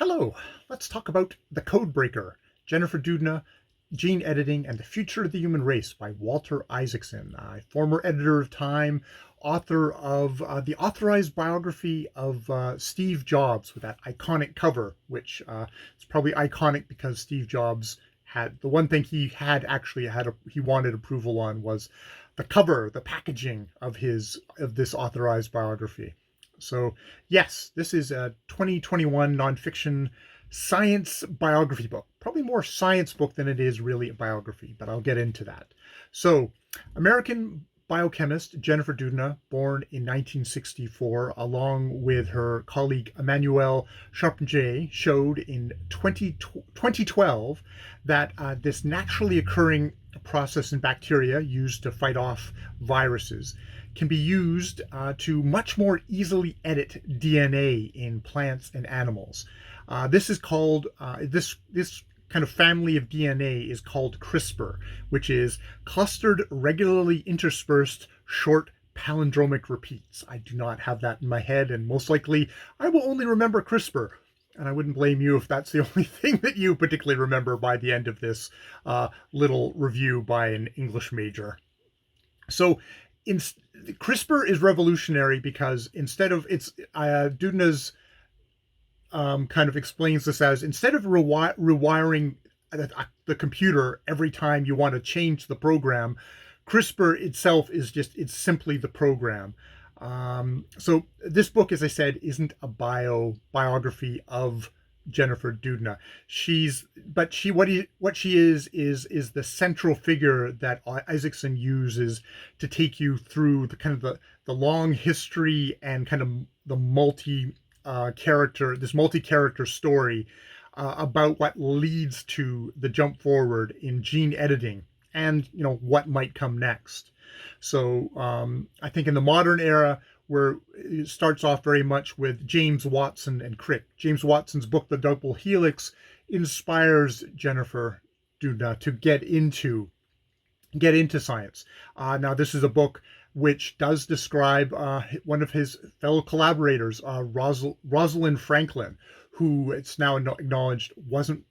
Hello, let's talk about The Codebreaker, Jennifer Doudna, Gene Editing and the Future of the Human Race by Walter Isaacson, former editor of Time, author of the authorized biography of Steve Jobs with that iconic cover, which is probably iconic because Steve Jobs had the one thing he wanted approval on was the cover, the packaging of this authorized biography. So, yes, this is a 2021 nonfiction science biography book. Probably more science book than it is really a biography, but I'll get into that. So, American biochemist Jennifer Doudna, born in 1964, along with her colleague Emmanuelle Charpentier, showed in 2012 that this naturally occurring process in bacteria used to fight off viruses can be used to much more easily edit DNA in plants and animals. This is called this kind of family of DNA is called CRISPR, which is clustered regularly interspersed short palindromic repeats. I do not have that in my head, and most likely I will only remember CRISPR. And I wouldn't blame you if that's the only thing that you particularly remember by the end of this little review by an English major. So CRISPR is revolutionary because instead of Doudna's kind of explains this as instead of rewiring the computer every time you want to change the program, CRISPR itself it's simply the program. So this book, as I said, isn't a biography of Jennifer Doudna. What she is the central figure that Isaacson uses to take you through the long history and kind of the multi-character story about what leads to the jump forward in gene editing and what might come next. So I think in the modern era, where it starts off very much with James Watson and Crick. James Watson's book, The Double Helix, inspires Jennifer Doudna to get into science. Now, this is a book which does describe one of his fellow collaborators, Rosalind Franklin, who it's now acknowledged wasn't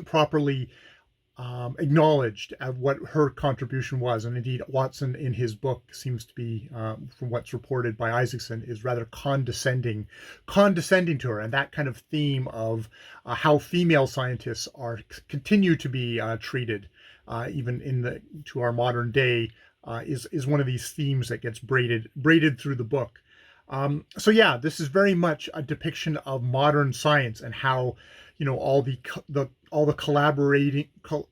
properly acknowledged at what her contribution was. And indeed, Watson in his book seems to be, from what's reported by Isaacson, is rather condescending to her. And that kind of theme of how female scientists continue to be treated, even to our modern day, is one of these themes that gets braided through the book. So yeah, this is very much a depiction of modern science and how all the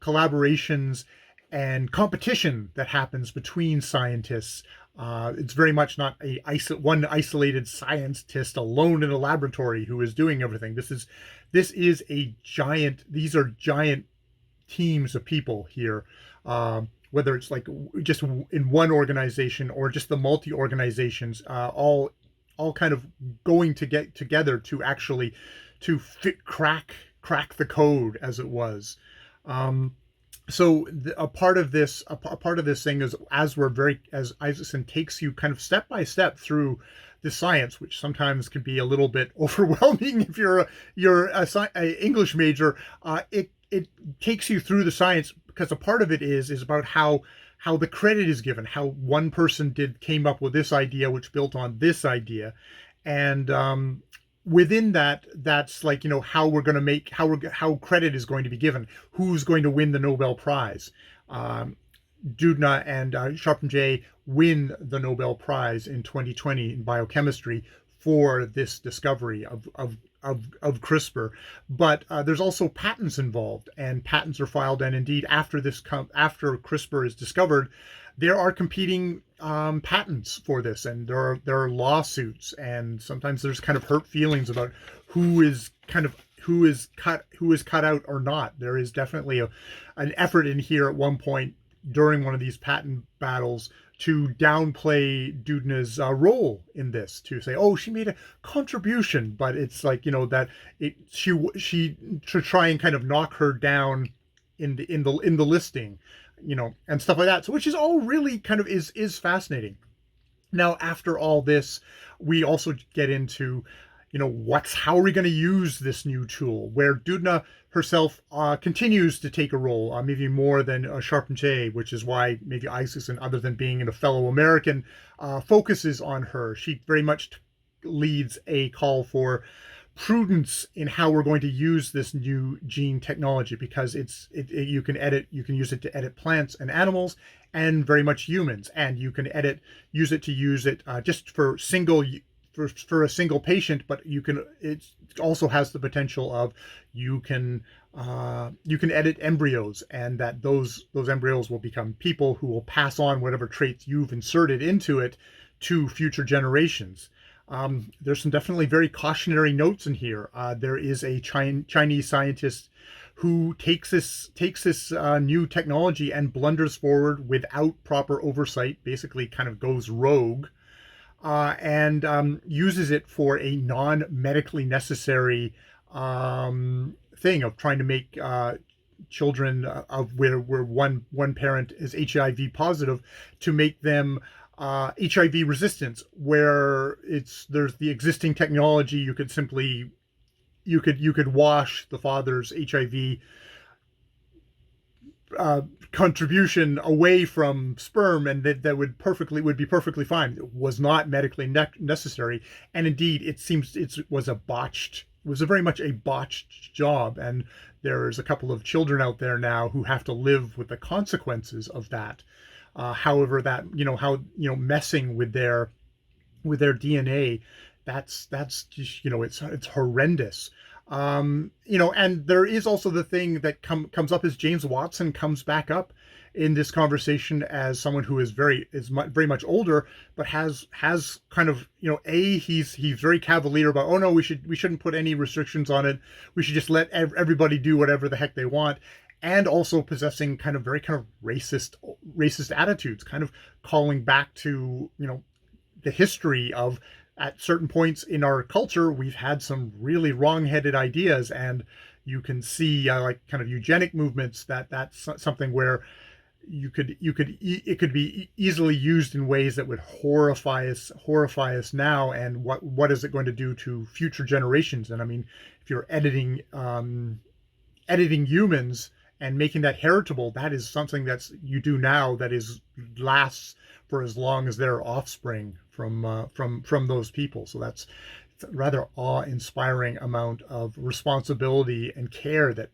collaborations and competition that happens between scientists. It's very much not one isolated scientist alone in a laboratory who is doing everything. These are giant teams of people here. Whether it's like just in one organization or just the multi-organizations, all kind of going to get together to actually crack the code, as it was. So a part of this thing is as Isaacson takes you kind of step by step through the science, which sometimes can be a little bit overwhelming if you're a English major. It takes you through the science because a part of it is about how the credit is given, how one person came up with this idea, which built on this idea, and within that's like how credit is going to be given, who's going to win the Nobel Prize. Doudna and Charpentier win the Nobel Prize in 2020 in biochemistry for this discovery of CRISPR, but there's also patents involved, and patents are filed. And indeed, after CRISPR is discovered, there are competing patents for this, and there are lawsuits, and sometimes there's kind of hurt feelings about who is cut out or not. There is definitely an effort in here at one point during one of these patent battles to downplay Doudna's role in this, to say, oh, she made a contribution, but it's like she to try and kind of knock her down in the listing, and stuff like that. So which is all really kind of is fascinating. Now, after all this, we also get into how are we going to use this new tool? Where Doudna herself continues to take a role, maybe more than Charpentier, which is why maybe Isaacson, other than being a fellow American, focuses on her. She very much leads a call for prudence in how we're going to use this new gene technology, because you can use it to edit plants and animals and very much humans, and you can use it just for a single patient, but it also has the potential of you can edit embryos, and that those embryos will become people who will pass on whatever traits you've inserted into it to future generations. There's some definitely very cautionary notes in here. There is a Chinese scientist who takes this new technology and blunders forward without proper oversight, basically kind of goes rogue, and uses it for a non-medically necessary thing of trying to make children of where one parent is HIV positive, to make them HIV resistant, where there's the existing technology. You could wash the father's HIV contribution away from sperm, and that would be perfectly fine. It was not medically necessary, and indeed it was very much a botched job, and there's a couple of children out there now who have to live with the consequences of that. However, messing with their DNA, that's just, it's horrendous. And there is also the thing that comes up as James Watson comes back up in this conversation as someone who is very much older, but has kind of, he's very cavalier about, oh no, we shouldn't put any restrictions on it. We should just let everybody do whatever the heck they want. And also possessing kind of racist attitudes, kind of calling back to, the history of, at certain points in our culture, we've had some really wrong-headed ideas, and you can see like kind of eugenic movements, that's something where it could be easily used in ways that would horrify us now. And what is it going to do to future generations? And I mean, if you're editing humans and making that heritable, that is something you do now that lasts for as long as their offspring from those people. So that's a rather awe-inspiring amount of responsibility and care that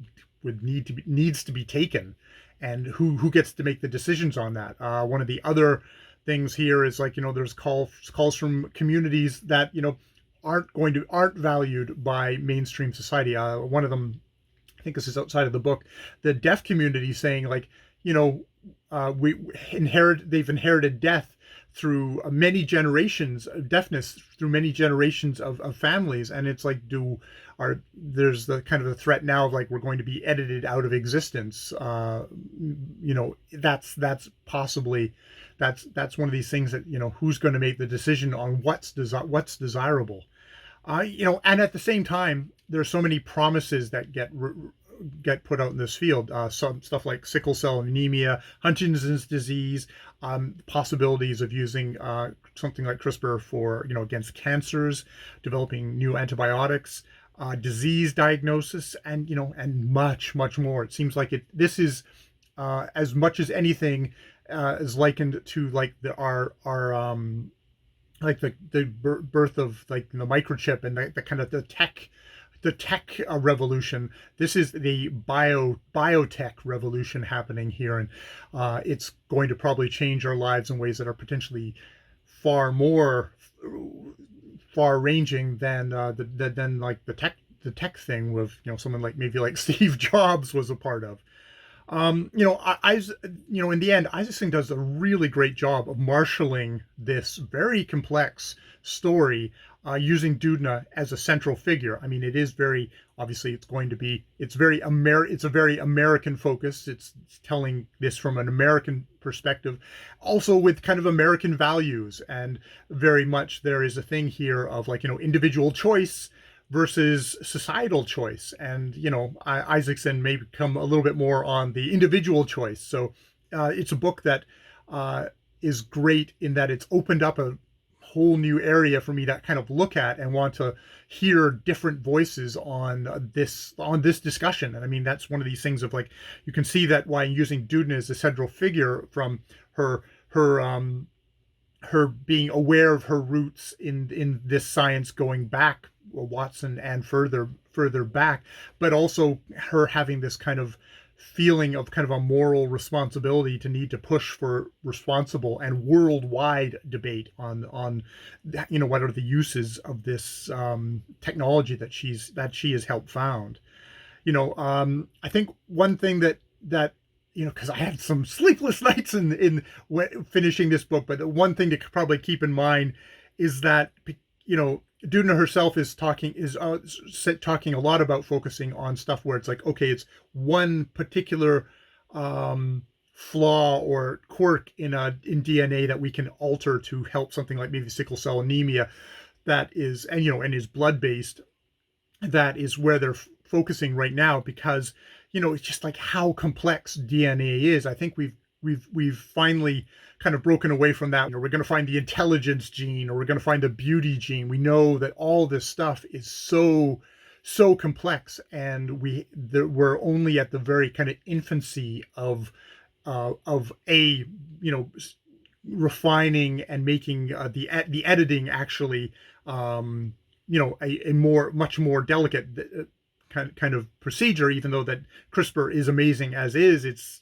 needs to be taken, and who gets to make the decisions on that. One of the other things here is, like, there's calls from communities that aren't valued by mainstream society. One of them, I think this is outside of the book, the deaf community, saying, like, they've inherited death through many generations of deafness, through many generations of families. And it's like, there's the kind of the threat now of, like, we're going to be edited out of existence. That's possibly, that's one of these things that, who's going to make the decision on what's desirable. And at the same time, there's so many promises that get put out in this field. Some stuff like sickle cell anemia, Huntington's disease, possibilities of using something like CRISPR for, against cancers, developing new antibiotics, disease diagnosis, and much, much more. It seems like this is as much as anything is likened to, like, like the birth of, like, the microchip and the kind of the tech revolution. This is the biotech revolution happening here, and it's going to probably change our lives in ways that are potentially far more far-ranging than like the tech thing with, someone like maybe like Steve Jobs was a part of. In the end, Isaacson does a really great job of marshaling this very complex story, using Doudna as a central figure. I mean, it is very, obviously it's a very American focus. It's telling this from an American perspective, also with kind of American values. And very much there is a thing here of, like, individual choice versus societal choice. And, Isaacson may come a little bit more on the individual choice. So it's a book that is great in that it's opened up a whole new area for me to kind of look at and want to hear different voices on this discussion. And I mean, that's one of these things of like, you can see that why using Doudna as a central figure from her being aware of her roots in this science going back, Watson, and further back, but also her having this kind of feeling of kind of a moral responsibility to need to push for responsible and worldwide debate on what are the uses of this technology that she has helped found. I think one thing that because I had some sleepless nights in finishing this book, but one thing to probably keep in mind is that Doudna herself is talking a lot about focusing on stuff where it's like, okay, it's one particular flaw or quirk in DNA that we can alter to help something like maybe sickle cell anemia, that is, and is blood based. That is where they're focusing right now, because it's just like how complex DNA is. I think we've finally kind of broken away from that. We're going to find the intelligence gene, or we're going to find the beauty gene. We know that all this stuff is so complex, and we're only at the very kind of infancy of refining and making the editing actually a much more delicate kind of procedure. Even though that CRISPR is amazing as is, it's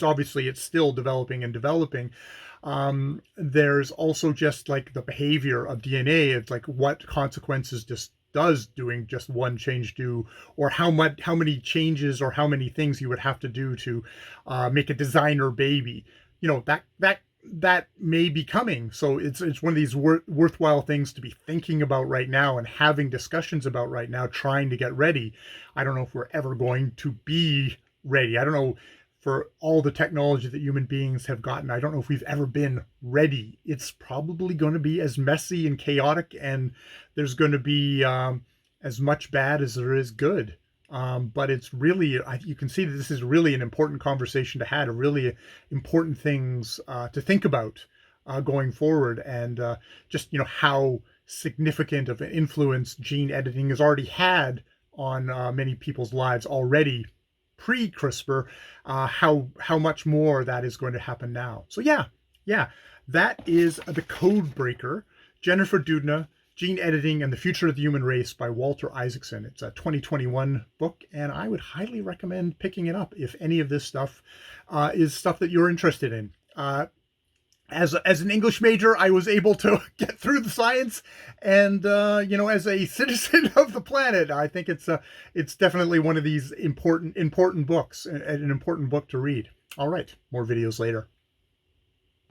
obviously it's still developing and developing. There's also just like the behavior of DNA. It's like what consequences does doing just one change do, or how many changes or how many things you would have to do to make a designer baby. That may be coming. So it's one of these worthwhile things to be thinking about right now and having discussions about right now, trying to get ready. I don't know if we're ever going to be ready. I don't know, for all the technology that human beings have gotten, I don't know if we've ever been ready. It's probably going to be as messy and chaotic, and there's going to be as much bad as there is good. But it's really, you can see that this is really an important conversation to have, really important things to think about going forward, and just how significant of an influence gene editing has already had on many people's lives already pre-CRISPR, how much more that is going to happen now. So yeah, that is The Code Breaker, Jennifer Doudna, Gene Editing and the Future of the Human Race by Walter Isaacson. It's a 2021 book, and I would highly recommend picking it up if any of this stuff is stuff that you're interested in. As an English major, I was able to get through the science, and as a citizen of the planet, I think it's definitely one of these important books, an important book to read. All right, more videos later.